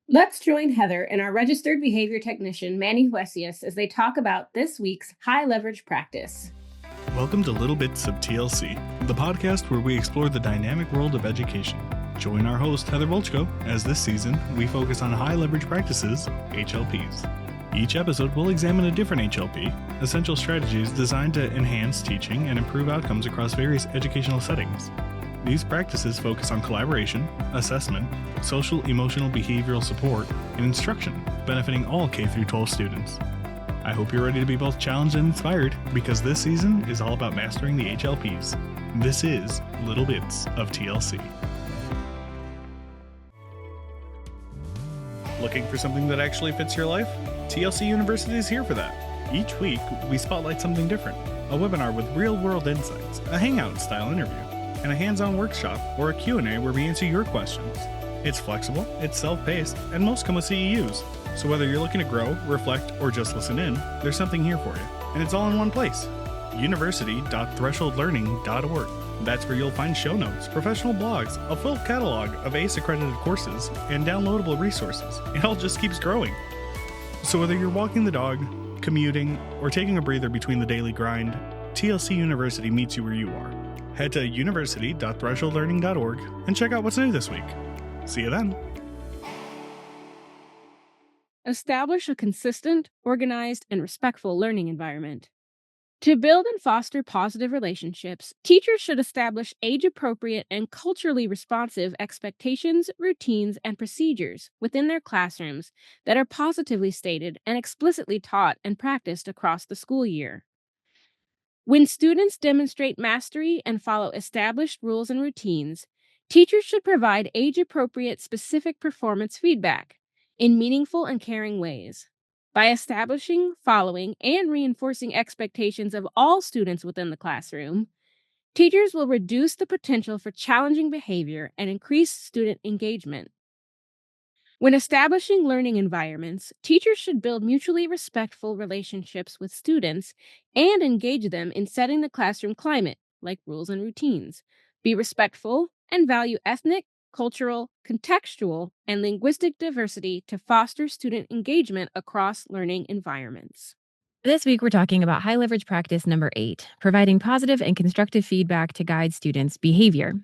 Let's join Heather and our registered behavior technician, Manny, as they talk about this week's high leverage practice. Welcome to Little Bits of TLC, the podcast where we explore the dynamic world of education. Join our host, Heather Volchko, as this season we focus on high leverage practices, HLPs. Each episode will examine a different HLP, essential strategies designed to enhance teaching and improve outcomes across various educational settings. These practices focus on collaboration, assessment, social, emotional, behavioral support, and instruction, benefiting all K-12 students. I hope you're ready to be both challenged and inspired, because this season is all about mastering the HLPs. This is Little Bits of TLC. Looking for something that actually fits your life? TLC University is here for that. Each week, we spotlight something different. A webinar with real-world insights, a hangout-style interview, and a hands-on workshop or a Q&A where we answer your questions. It's flexible, it's self-paced, and most come with CEUs. So whether you're looking to grow, reflect, or just listen in, there's something here for you. And it's all in one place. university.thresholdlearning.org. That's where you'll find show notes, professional blogs, a full catalog of ACE-accredited courses, and downloadable resources. It all just keeps growing. So whether you're walking the dog, commuting, or taking a breather between the daily grind, TLC University meets you where you are. Head to university.thresholdlearning.org and check out what's new this week. See you then. Establish a consistent, organized, and respectful learning environment. To build and foster positive relationships, teachers should establish age-appropriate and culturally responsive expectations, routines, and procedures within their classrooms that are positively stated and explicitly taught and practiced across the school year. When students demonstrate mastery and follow established rules and routines, teachers should provide age-appropriate specific performance feedback in meaningful and caring ways. By establishing, following, and reinforcing expectations of all students within the classroom, teachers will reduce the potential for challenging behavior and increase student engagement. When establishing learning environments, teachers should build mutually respectful relationships with students and engage them in setting the classroom climate, like rules and routines. Be respectful and value ethnic, cultural, contextual, and linguistic diversity to foster student engagement across learning environments. This week, we're talking about high leverage practice number 8, providing positive and constructive feedback to guide students' behavior.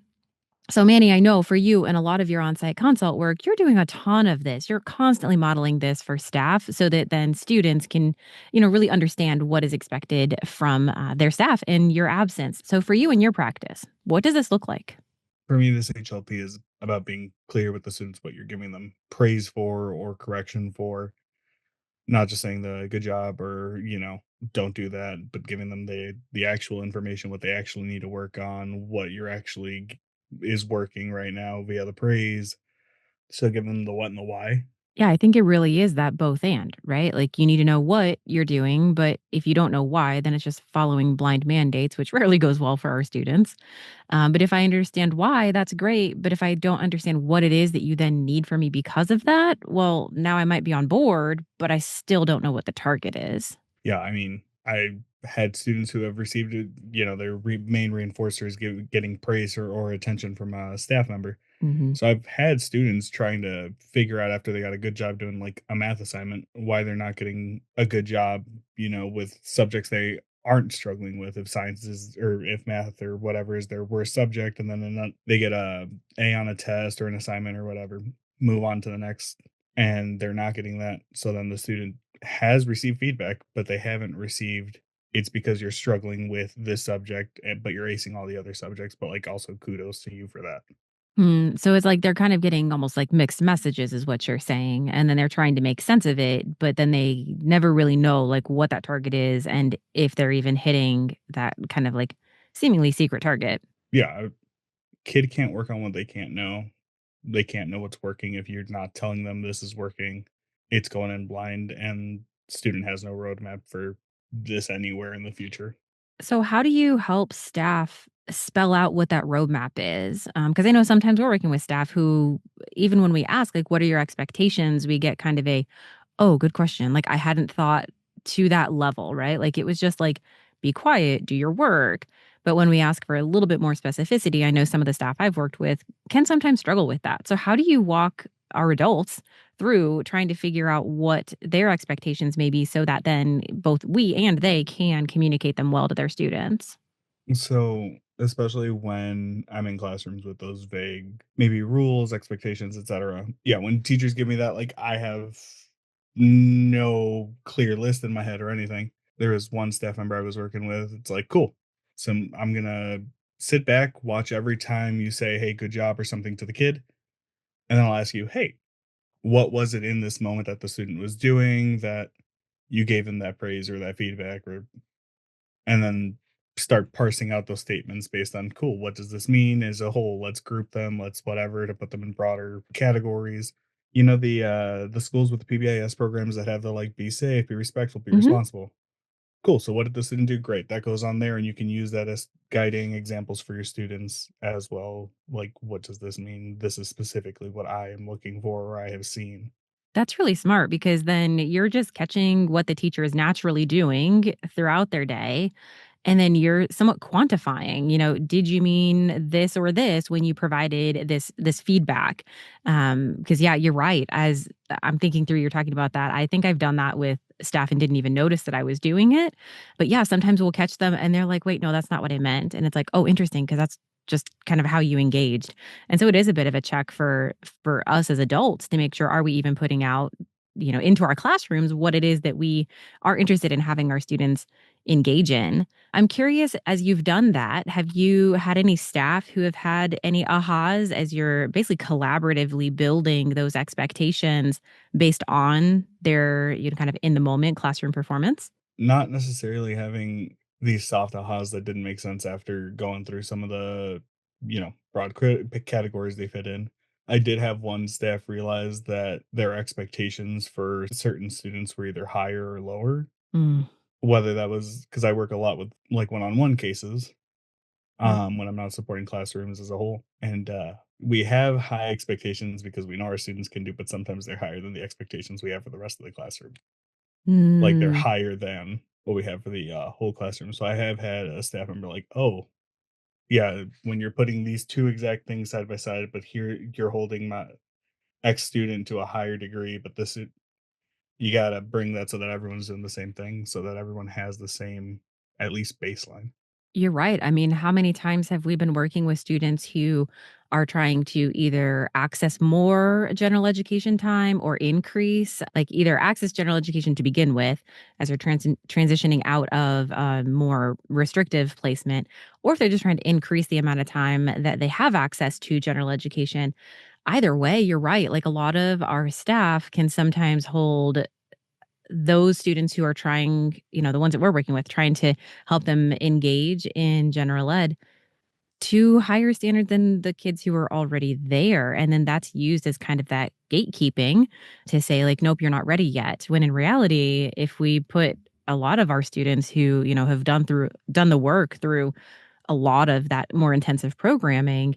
So, Manny, I know for you and a lot of your on-site consult work, you're doing a ton of this. You're constantly modeling this for staff so that then students can, really understand what is expected from their staff in your absence. So, for you and your practice, what does this look like? For me, this HLP is about being clear with the students what you're giving them praise for or correction for. Not just saying the good job or, don't do that, but giving them the actual information, what they actually need to work on, what you're actually is working right now via the praise. So giving them the what and the why. Yeah, I think it really is that both and, right? Like you need to know what you're doing, but if you don't know why, then it's just following blind mandates, which rarely goes well for our students. But if I understand why, that's great. But if I don't understand what it is that you then need from me because of that, well, now I might be on board, but I still don't know what the target is. Yeah, I mean, I had students who have received it, their main reinforcer is getting praise or attention from a staff member. Hmm. So I've had students trying to figure out after they got a good job doing like a math assignment, why they're not getting a good job, with subjects they aren't struggling with, if science is or if math or whatever is their worst subject, and then they get a A on a test or an assignment or whatever, move on to the next, and they're not getting that. So then the student has received feedback, but they haven't received it's because you're struggling with this subject, but you're acing all the other subjects. But like, also kudos to you for that. So it's like they're kind of getting almost like mixed messages, is what you're saying. And then they're trying to make sense of it, but then they never really know like what that target is and if they're even hitting that kind of like seemingly secret target. Yeah, a kid can't work on what they can't know. They can't know what's working if you're not telling them this is working. It's going in blind, and student has no roadmap for this anywhere in the future. So, how do you help staff spell out what that roadmap is? Because I know sometimes we're working with staff who, even when we ask, like, what are your expectations, we get kind of a, oh, good question. Like, I hadn't thought to that level, right? Like, it was just like, be quiet, do your work. But when we ask for a little bit more specificity, I know some of the staff I've worked with can sometimes struggle with that. So, how do you walk our adults through trying to figure out what their expectations may be so that then both we and they can communicate them well to their students. So, especially when I'm in classrooms with those vague, maybe rules, expectations, etc. Yeah, when teachers give me that, like I have no clear list in my head or anything. There was one staff member I was working with. It's like, cool. So I'm gonna sit back, watch every time you say, "Hey, good job" or something to the kid, and then I'll ask you, "Hey, what was it in this moment that the student was doing that you gave them that praise or that feedback or," and then start parsing out those statements based on, cool, what does this mean as a whole? Let's group them, let's whatever to put them in broader categories. You know, the schools with the PBIS programs that have the like be safe, be respectful, be Hmm. responsible. Cool. So what did the student do? Great. That goes on there and you can use that as guiding examples for your students as well. Like, what does this mean? This is specifically what I am looking for or I have seen. That's really smart because then you're just catching what the teacher is naturally doing throughout their day. And then you're somewhat quantifying, did you mean this or this when you provided this feedback? Because yeah, you're right. As I'm thinking through, you're talking about that. I think I've done that with staff and didn't even notice that I was doing it. But yeah, sometimes we'll catch them and they're like, wait, no, that's not what I meant. And it's like, oh, interesting, because that's just kind of how you engaged. And so it is a bit of a check for us as adults to make sure, are we even putting out, into our classrooms what it is that we are interested in having our students engage in. I'm curious, as you've done that, have you had any staff who have had any ahas as you're basically collaboratively building those expectations based on their, kind of in the moment classroom performance? Not necessarily having these soft ahas that didn't make sense after going through some of the, broad categories they fit in. I did have one staff realize that their expectations for certain students were either higher or lower, Mm, whether that was because I work a lot with like one-on-one cases, mm. when I'm not supporting classrooms as a whole. And we have high expectations because we know our students can do, but sometimes they're higher than the expectations we have for the rest of the classroom. Like, they're Mm. higher than what we have for the, whole classroom. So I have had a staff member like, "Oh, yeah, when you're putting these 2 exact things side by side, but here you're holding my X student to a higher degree, but this is you gotta bring that so that everyone's doing the same thing, so that everyone has the same, at least baseline." You're right. I mean, how many times have we been working with students who are trying to either access more general education time or increase, like either access general education to begin with as they're transitioning out of more restrictive placement, or if they're just trying to increase the amount of time that they have access to general education? Either way, you're right. Like a lot of our staff can sometimes hold those students who are trying, the ones that we're working with, trying to help them engage in general ed to higher standard than the kids who are already there. And then that's used as kind of that gatekeeping to say, like, nope, you're not ready yet. When in reality, if we put a lot of our students who, have done the work through a lot of that more intensive programming,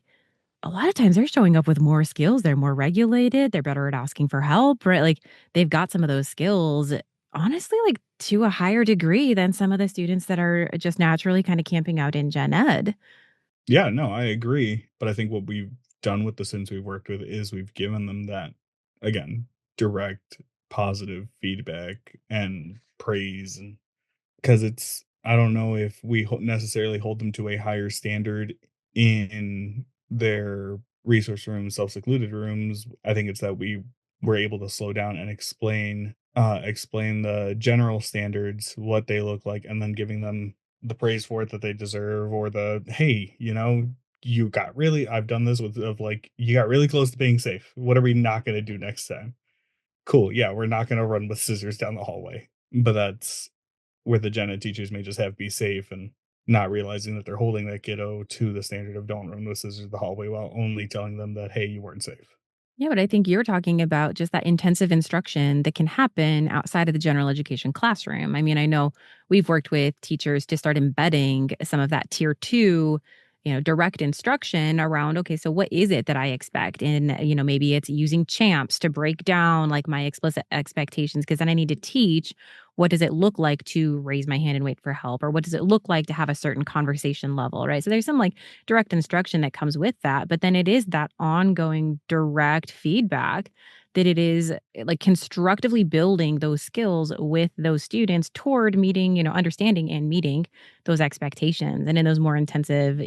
a lot of times they're showing up with more skills, they're more regulated, they're better at asking for help, right? Like, they've got some of those skills, honestly, like, to a higher degree than some of the students that are just naturally kinda camping out in gen ed. Yeah, no, I agree, but I think what we've done with the students we've worked with is we've given them that, again, direct positive feedback and praise and 'cause it's I don't know if we necessarily hold them to a higher standard in their resource rooms, self-secluded rooms. I think it's that we were able to slow down and explain the general standards, what they look like, and then giving them the praise for it that they deserve or the, "Hey, you got really I've done this with of like, you got really close to being safe. What are we not gonna do next time?" Cool, yeah, we're not gonna run with scissors down the hallway. But that's where the gen ed teachers may just have be safe and not realizing that they're holding that kiddo to the standard of don't run with scissors in the hallway while only telling them that, "Hey, you weren't safe." Yeah, but I think you're talking about just that intensive instruction that can happen outside of the general education classroom. I mean, I know we've worked with teachers to start embedding some of that tier 2, direct instruction around, okay, so what is it that I expect? And, maybe it's using champs to break down like my explicit expectations, because then I need to teach what does it look like to raise my hand and wait for help, or what does it look like to have a certain conversation level, right? So there's some like direct instruction that comes with that, but then it is that ongoing direct feedback that it is like constructively building those skills with those students toward meeting, understanding and meeting those expectations. And in those more intensive,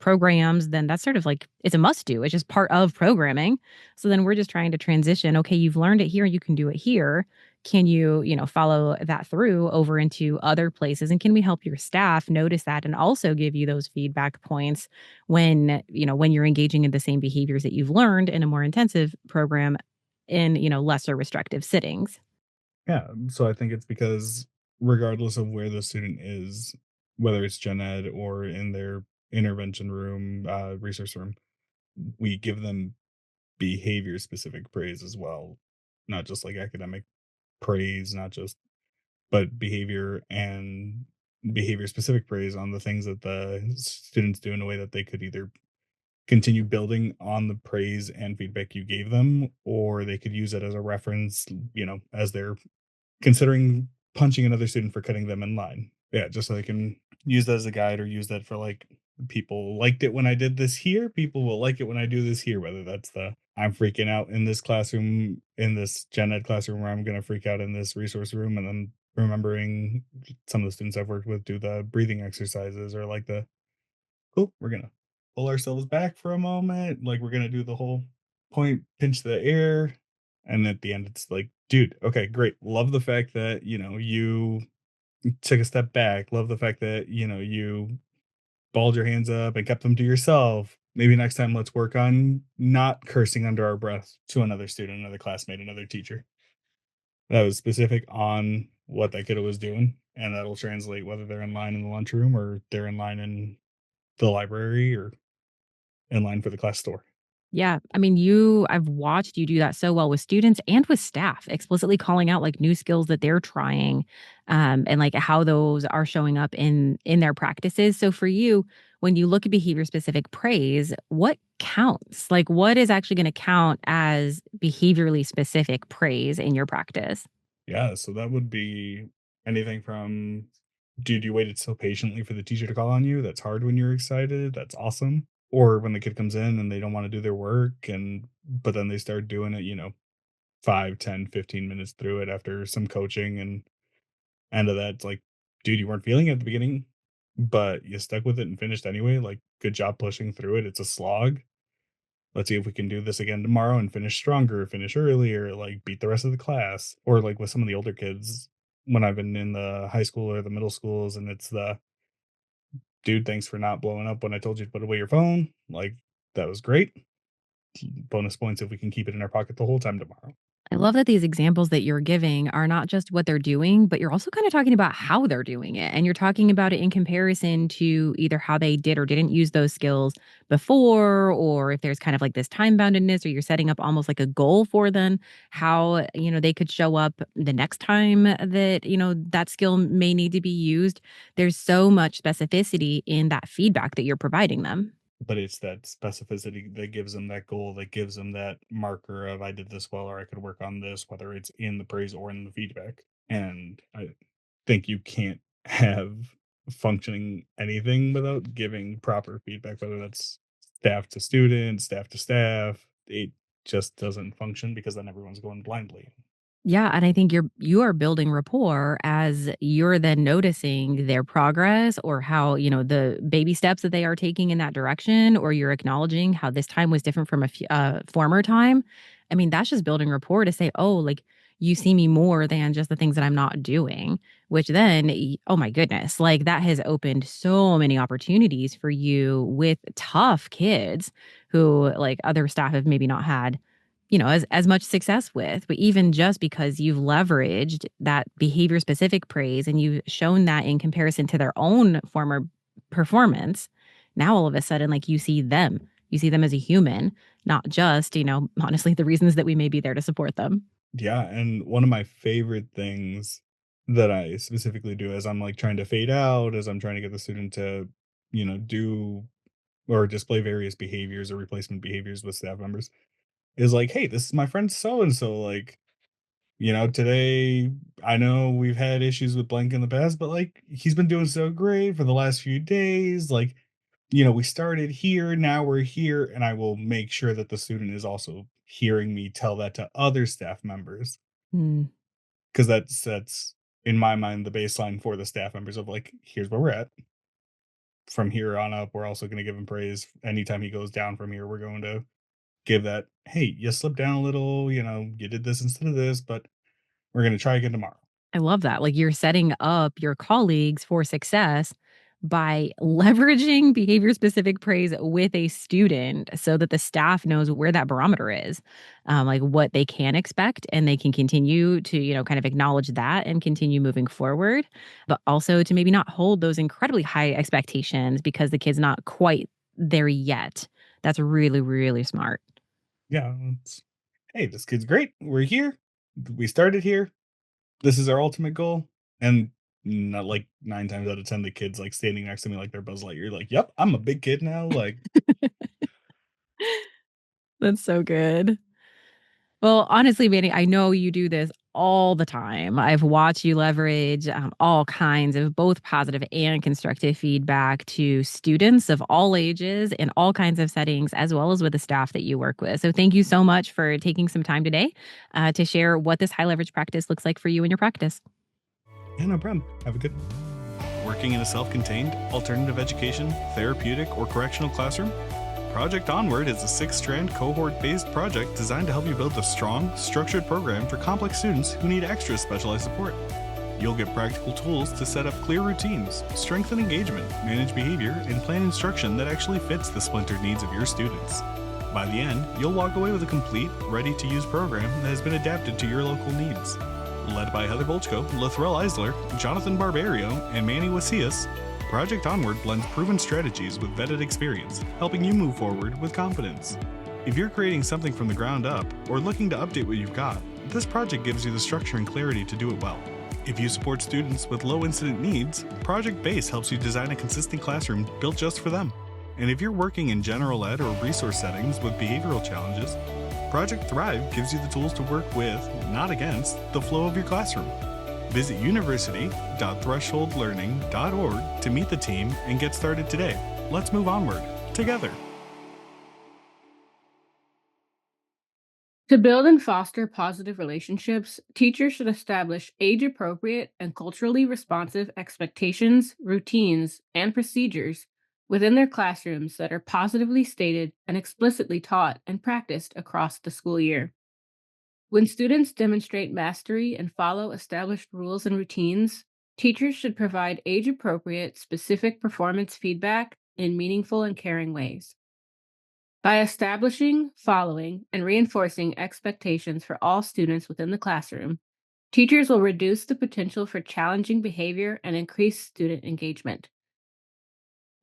programs, then that's sort of like it's a must do. It's just part of programming. So then we're just trying to transition. Okay, you've learned it here, you can do it here. Can you, follow that through over into other places? And can we help your staff notice that and also give you those feedback points when you're engaging in the same behaviors that you've learned in a more intensive program in, lesser restrictive sittings? Yeah, so I think it's because regardless of where the student is, whether it's gen ed or in their intervention room, resource room, we give them behavior specific praise as well, not just like academic praise, not just but behavior specific praise on the things that the students do in a way that they could either continue building on the praise and feedback you gave them, or they could use it as a reference, as they're considering punching another student for cutting them in line. Yeah, just so they can use that as a guide or use that for like people liked it when I did this here. People will like it when I do this here, whether that's the I'm freaking out in this classroom, in this gen ed classroom, where I'm going to freak out in this resource room. And then remembering some of the students I've worked with do the breathing exercises or like oh, we're going to pull ourselves back for a moment. Like we're going to do the whole point, pinch the air. And at the end, it's like, dude, okay, great. Love the fact that, you took a step back. Love the fact that, you balled your hands up and kept them to yourself. Maybe next time let's work on not cursing under our breath to another student, another classmate, another teacher. That was specific on what that kiddo was doing. And that'll translate whether they're in line in the lunchroom or they're in line in the library or in line for the class store. Yeah. I mean, I've watched you do that so well with students and with staff, explicitly calling out like new skills that they're trying, and like how those are showing up in their practices. So for you, when you look at behavior specific praise, what counts? Like what is actually going to count as behaviorally specific praise in your practice? Yeah, so that would be anything from, dude, you waited so patiently for the teacher to call on you. That's hard when you're excited. That's awesome. Or when the kid comes in and they don't want to do their work but then they start doing it, 5, 10, 15 minutes through it after some coaching and end of that, it's like, dude, you weren't feeling it at the beginning, but you stuck with it and finished anyway. Like, good job pushing through it. It's a slog. Let's see if we can do this again tomorrow and finish stronger, finish earlier, like beat the rest of the class. Or like with some of the older kids, when I've been in the high school or the middle schools, and it's the dude, thanks for not blowing up when I told you to put away your phone. Like, that was great. Bonus points if we can keep it in our pocket the whole time tomorrow. I love that these examples that you're giving are not just what they're doing, but you're also kind of talking about how they're doing it. And you're talking about it in comparison to either how they did or didn't use those skills before, or if there's kind of like this time boundedness, or you're setting up almost like a goal for them, how, they could show up the next time that, that skill may need to be used. There's so much specificity in that feedback that you're providing them. But it's that specificity that gives them that goal, that gives them that marker of I did this well or I could work on this, whether it's in the praise or in the feedback. And I think you can't have functioning anything without giving proper feedback, whether that's staff to students, staff to staff. It just doesn't function because then everyone's going blindly. Yeah, and I think you are building rapport as you're then noticing their progress, or how, the baby steps that they are taking in that direction, or you're acknowledging how this time was different from a former time. I mean, that's just building rapport to say, "Oh, like you see me more than just the things that I'm not doing," which then, oh my goodness, like that has opened so many opportunities for you with tough kids who like other staff have maybe not had, as much success with. But even just because you've leveraged that behavior specific praise and you've shown that in comparison to their own former performance, now all of a sudden, like you see them as a human, not just, honestly, the reasons that we may be there to support them. Yeah, and one of my favorite things that I specifically do as I'm like trying to fade out, as I'm trying to get the student to, do or display various behaviors or replacement behaviors with staff members is like, hey, this is my friend so and so. Like, today I know we've had issues with blank in the past, but like he's been doing so great for the last few days. Like, we started here, now we're here, and I will make sure that the student is also hearing me tell that to other staff members Mm. because that's in my mind the baseline for the staff members of like, here's where we're at. From here on up, we're also going to give him praise. Anytime he goes down from here, we're going to give that, hey, you slipped down a little, you did this instead of this, but we're going to try again tomorrow. I love that. Like you're setting up your colleagues for success by leveraging behavior specific praise with a student so that the staff knows where that barometer is, like what they can expect, and they can continue to, kind of acknowledge that and continue moving forward. But also to maybe not hold those incredibly high expectations because the kid's not quite there yet. That's really, really smart. Yeah. Hey, this kid's great. We're here. We started here. This is our ultimate goal. And not like 9 times out of 10, the kid's like standing next to me like they're Buzz Lightyear. Like, yep, I'm a big kid now. Like, That's so good. Well, honestly, Manny, I know you do this all the time. I've watched you leverage all kinds of both positive and constructive feedback to students of all ages in all kinds of settings, as well as with the staff that you work with. So, thank you so much for taking some time today to share what this high leverage practice looks like for you in your practice. yeah, no problem. Have a good working in a self-contained alternative education, therapeutic, or correctional classroom. Project Onward is a 6-strand cohort-based project designed to help you build a strong, structured program for complex students who need extra specialized support. You'll get practical tools to set up clear routines, strengthen engagement, manage behavior, and plan instruction that actually fits the splintered needs of your students. By the end, you'll walk away with a complete, ready-to-use program that has been adapted to your local needs. Led by Heather Bolchko, Lathrell Eisler, Jonathan Barbario, and Manny Wasius, Project Onward blends proven strategies with vetted experience, helping you move forward with confidence. If you're creating something from the ground up or looking to update what you've got, this project gives you the structure and clarity to do it well. If you support students with low incident needs, Project Base helps you design a consistent classroom built just for them. And if you're working in general ed or resource settings with behavioral challenges, Project Thrive gives you the tools to work with, not against, the flow of your classroom. Visit university.thresholdlearning.org to meet the team and get started today. Let's move onward, together. To build and foster positive relationships, teachers should establish age appropriate and culturally responsive expectations, routines, and procedures within their classrooms that are positively stated and explicitly taught and practiced across the school year. When students demonstrate mastery and follow established rules and routines, teachers should provide age appropriate, specific performance feedback in meaningful and caring ways. By establishing, following, and reinforcing expectations for all students within the classroom, teachers will reduce the potential for challenging behavior and increase student engagement.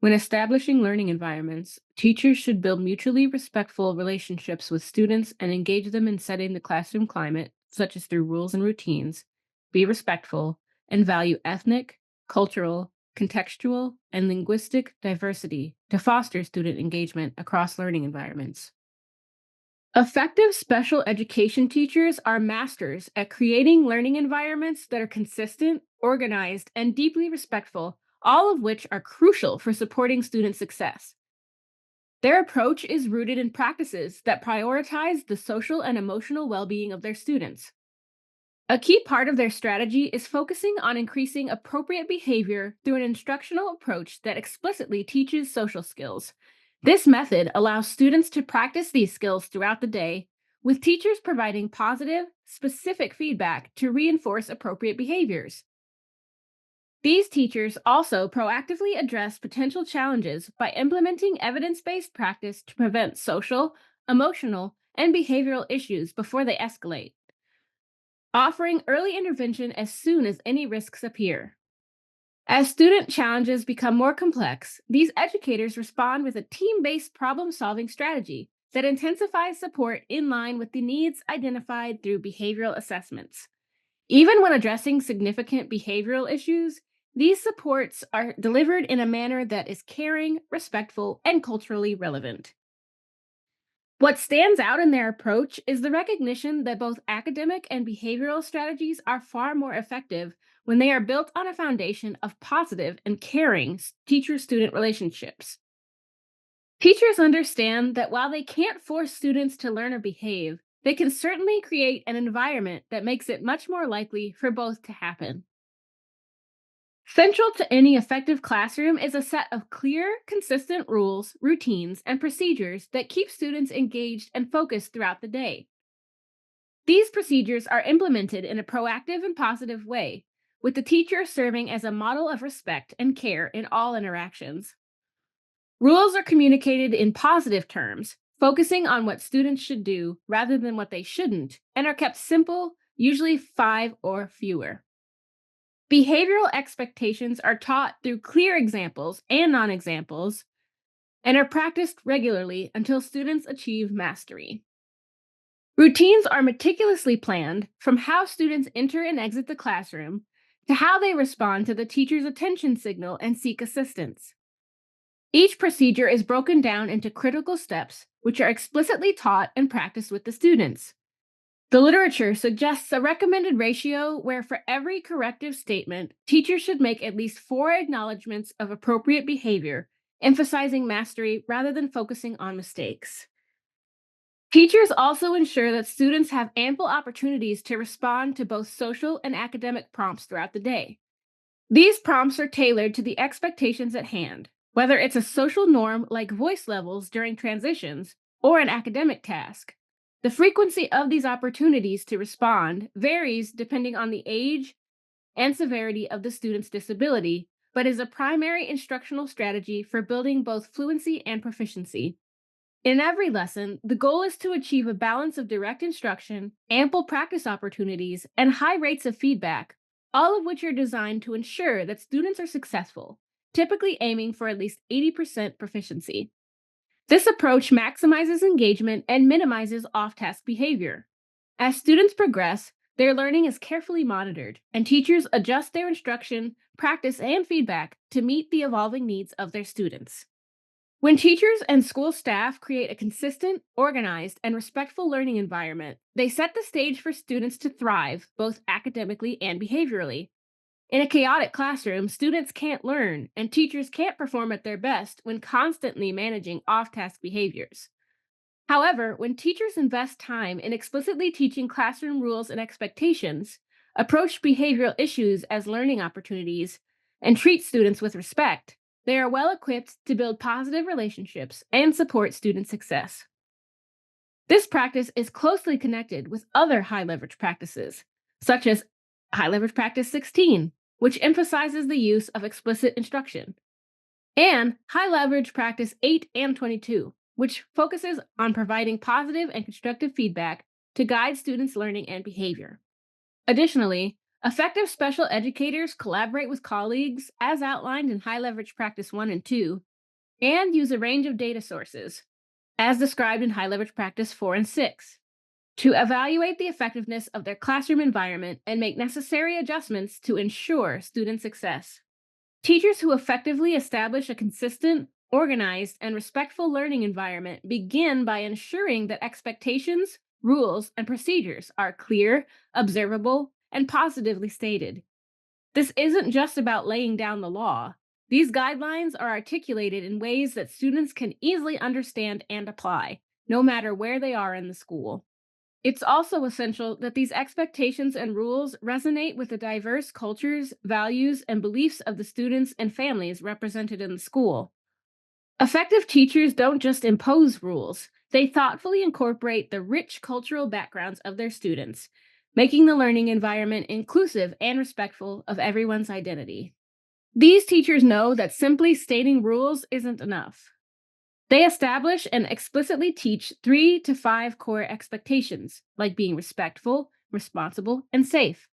When establishing learning environments, teachers should build mutually respectful relationships with students and engage them in setting the classroom climate, such as through rules and routines, be respectful, and value ethnic, cultural, contextual, and linguistic diversity to foster student engagement across learning environments. Effective special education teachers are masters at creating learning environments that are consistent, organized, and deeply respectful, all of which are crucial for supporting student success. Their approach is rooted in practices that prioritize the social and emotional well being of their students. A key part of their strategy is focusing on increasing appropriate behavior through an instructional approach that explicitly teaches social skills. This method allows students to practice these skills throughout the day, with teachers providing positive, specific feedback to reinforce appropriate behaviors. These teachers also proactively address potential challenges by implementing evidence based practice to prevent social, emotional, and behavioral issues before they escalate, offering early intervention as soon as any risks appear. As student challenges become more complex, these educators respond with a team based problem solving strategy that intensifies support in line with the needs identified through behavioral assessments. Even when addressing significant behavioral issues, These supports are delivered in a manner that is caring, respectful, and culturally relevant. What stands out in their approach is the recognition that both academic and behavioral strategies are far more effective when they are built on a foundation of positive and caring teacher student relationships. Teachers understand that while they can't force students to learn or behave, they can certainly create an environment that makes it much more likely for both to happen. Central to any effective classroom is a set of clear, consistent rules, routines, and procedures that keep students engaged and focused throughout the day. These procedures are implemented in a proactive and positive way, with the teacher serving as a model of respect and care in all interactions. Rules are communicated in positive terms, focusing on what students should do rather than what they shouldn't, and are kept simple, usually 5 or fewer. Behavioral expectations are taught through clear examples and non examples and are practiced regularly until students achieve mastery. Routines are meticulously planned from how students enter and exit the classroom to how they respond to the teacher's attention signal and seek assistance. Each procedure is broken down into critical steps, which are explicitly taught and practiced with the students. The literature suggests a recommended ratio where for every corrective statement, teachers should make at least 4 acknowledgments of appropriate behavior, emphasizing mastery rather than focusing on mistakes. Teachers also ensure that students have ample opportunities to respond to both social and academic prompts throughout the day. These prompts are tailored to the expectations at hand, whether it's a social norm like voice levels during transitions or an academic task. The frequency of these opportunities to respond varies depending on the age and severity of the student's disability, but is a primary instructional strategy for building both fluency and proficiency. In every lesson, the goal is to achieve a balance of direct instruction, ample practice opportunities, and high rates of feedback, all of which are designed to ensure that students are successful, typically aiming for at least 80% proficiency. This approach maximizes engagement and minimizes off task behavior. As students progress, their learning is carefully monitored, and teachers adjust their instruction, practice, and feedback to meet the evolving needs of their students. When teachers and school staff create a consistent, organized, and respectful learning environment, they set the stage for students to thrive, both academically and behaviorally. In a chaotic classroom, students can't learn, and teachers can't perform at their best when constantly managing off task behaviors. However, when teachers invest time in explicitly teaching classroom rules and expectations, approach behavioral issues as learning opportunities, and treat students with respect, they are well equipped to build positive relationships and support student success. This practice is closely connected with other high leverage practices, such as High Leverage Practice 16, which emphasizes the use of explicit instruction, and High Leverage Practice 8 and 22, which focuses on providing positive and constructive feedback to guide students' learning and behavior. Additionally, effective special educators collaborate with colleagues as outlined in High Leverage Practice 1 and 2 and use a range of data sources, as described in High Leverage Practice 4 and 6, to evaluate the effectiveness of their classroom environment and make necessary adjustments to ensure student success. Teachers who effectively establish a consistent, organized, and respectful learning environment begin by ensuring that expectations, rules, and procedures are clear, observable, and positively stated. This isn't just about laying down the law. These guidelines are articulated in ways that students can easily understand and apply, no matter where they are in the school. It's also essential that these expectations and rules resonate with the diverse cultures, values, and beliefs of the students and families represented in the school. Effective teachers don't just impose rules, they thoughtfully incorporate the rich cultural backgrounds of their students, making the learning environment inclusive and respectful of everyone's identity. These teachers know that simply stating rules isn't enough. They establish and explicitly teach 3 to 5 core expectations, like being respectful, responsible, and safe.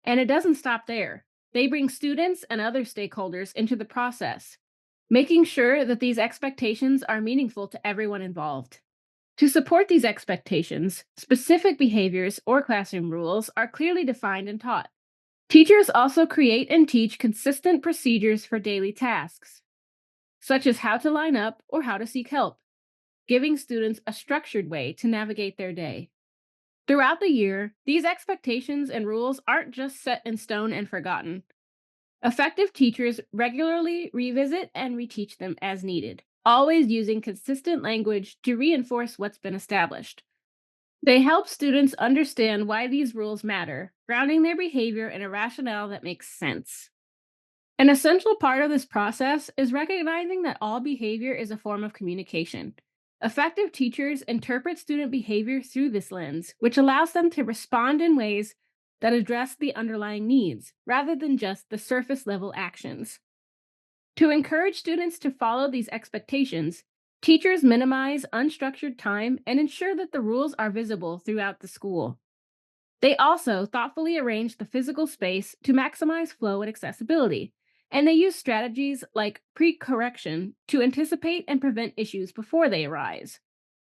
And it doesn't stop there. They bring students and other stakeholders into the process, making sure that these expectations are meaningful to everyone involved. To support these expectations, specific behaviors or classroom rules are clearly defined and taught. Teachers also create and teach consistent procedures for daily tasks, such as how to line up or how to seek help, giving students a structured way to navigate their day. Throughout the year, these expectations and rules aren't just set in stone and forgotten. Effective teachers regularly revisit and reteach them as needed, always using consistent language to reinforce what's been established. They help students understand why these rules matter, grounding their behavior in a rationale that makes sense. An essential part of this process is recognizing that all behavior is a form of communication. Effective teachers interpret student behavior through this lens, which allows them to respond in ways that address the underlying needs, rather than just the surface level actions. To encourage students to follow these expectations, teachers minimize unstructured time and ensure that the rules are visible throughout the school. They also thoughtfully arrange the physical space to maximize flow and accessibility, and they use strategies like pre-correction to anticipate and prevent issues before they arise.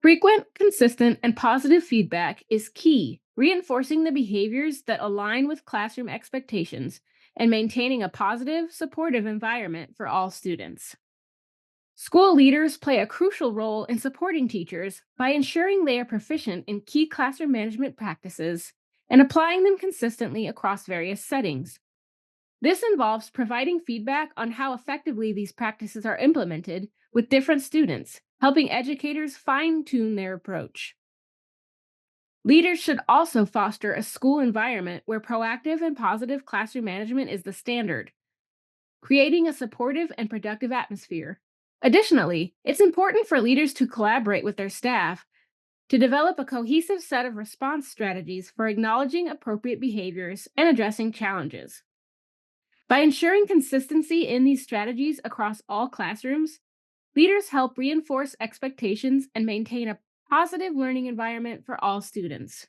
Frequent, consistent, and positive feedback is key, reinforcing the behaviors that align with classroom expectations and maintaining a positive, supportive environment for all students. School leaders play a crucial role in supporting teachers by ensuring they are proficient in key classroom management practices and applying them consistently across various settings. This involves providing feedback on how effectively these practices are implemented with different students, helping educators fine-tune their approach. Leaders should also foster a school environment where proactive and positive classroom management is the standard, creating a supportive and productive atmosphere. Additionally, it's important for leaders to collaborate with their staff to develop a cohesive set of response strategies for acknowledging appropriate behaviors and addressing challenges. By ensuring consistency in these strategies across all classrooms, leaders help reinforce expectations and maintain a positive learning environment for all students.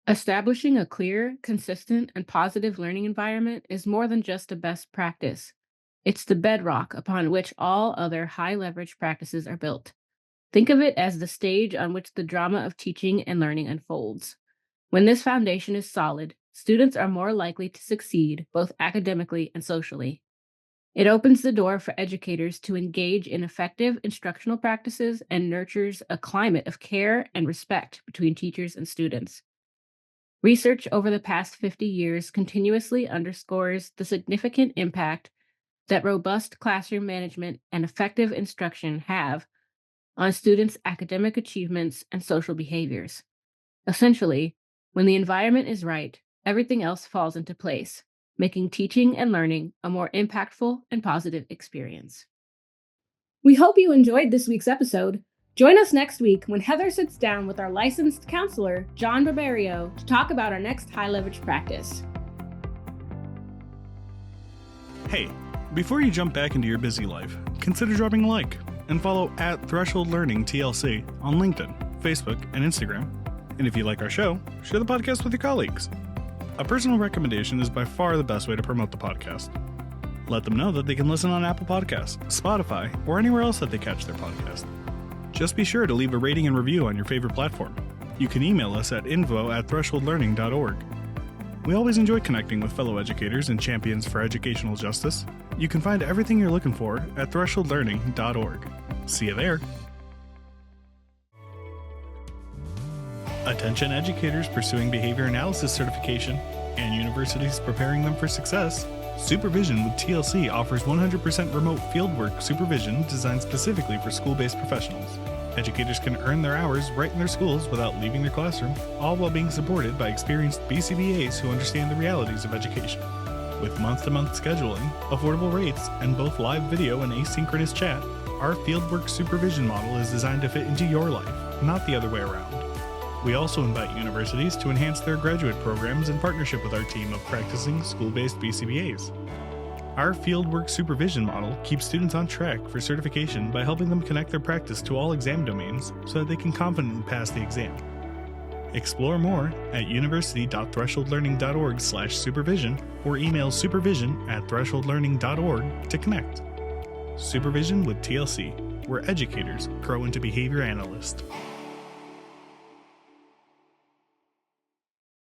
Establishing a clear, consistent, and positive learning environment is more than just a best practice. It's the bedrock upon which all other high-leverage practices are built. Think of it as the stage on which the drama of teaching and learning unfolds. When this foundation is solid, students are more likely to succeed both academically and socially. It opens the door for educators to engage in effective instructional practices and nurtures a climate of care and respect between teachers and students. Research over the past 50 years continuously underscores the significant impact that robust classroom management and effective instruction have on students' academic achievements and social behaviors. Essentially, when the environment is right, everything else falls into place, making teaching and learning a more impactful and positive experience. We hope you enjoyed this week's episode. Join us next week when Heather sits down with our licensed counselor, John Barbario, to talk about our next high-leverage practice. Hey, before you jump back into your busy life, consider dropping a like and follow @ThresholdLearningTLC on LinkedIn, Facebook, and Instagram. And if you like our show, share the podcast with your colleagues. A personal recommendation is by far the best way to promote the podcast. Let them know that they can listen on Apple Podcasts, Spotify, or anywhere else that they catch their podcast. Just be sure to leave a rating and review on your favorite platform. You can email us at info@thresholdlearning.org. We always enjoy connecting with fellow educators and champions for educational justice. You can find everything you're looking for at thresholdlearning.org. See you there. Attention educators pursuing behavior analysis certification and universities preparing them for success. Supervision with TLC offers 100% remote fieldwork supervision designed specifically for school-based professionals. Educators can earn their hours right in their schools without leaving their classroom, all while being supported by experienced BCBAs who understand the realities of education. With month-to-month scheduling, affordable rates, and both live video and asynchronous chat, our fieldwork supervision model is designed to fit into your life, not the other way around. We also invite universities to enhance their graduate programs in partnership with our team of practicing school-based BCBAs. Our fieldwork supervision model keeps students on track for certification by helping them connect their practice to all exam domains so that they can confidently pass the exam. Explore more at university.thresholdlearning.org/supervision or email supervision@thresholdlearning.org to connect. Supervision with TLC, where educators grow into behavior analysts.